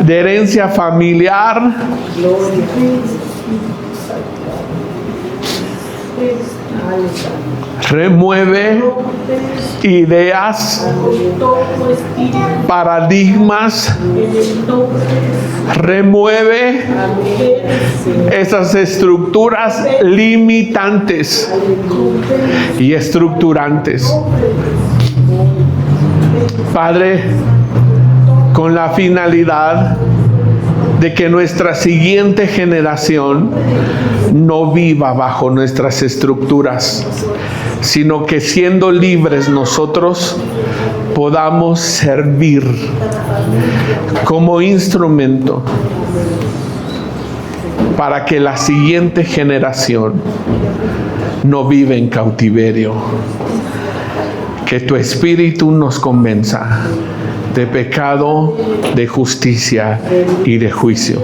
de herencia familiar, remueve ideas, paradigmas, remueve esas estructuras limitantes y estructurantes. Padre, con la finalidad de que nuestra siguiente generación no viva bajo nuestras estructuras, sino que siendo libres nosotros podamos servir como instrumento para que la siguiente generación no viva en cautiverio. Que tu Espíritu nos convenza de pecado, de justicia y de juicio.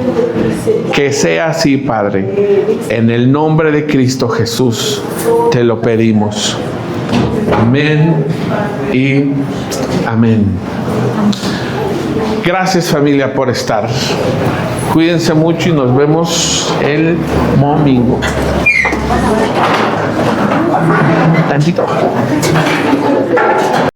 Que sea así, Padre. En el nombre de Cristo Jesús te lo pedimos. Amén y amén. Gracias, familia, por estar. Cuídense mucho y nos vemos el domingo. Tantito.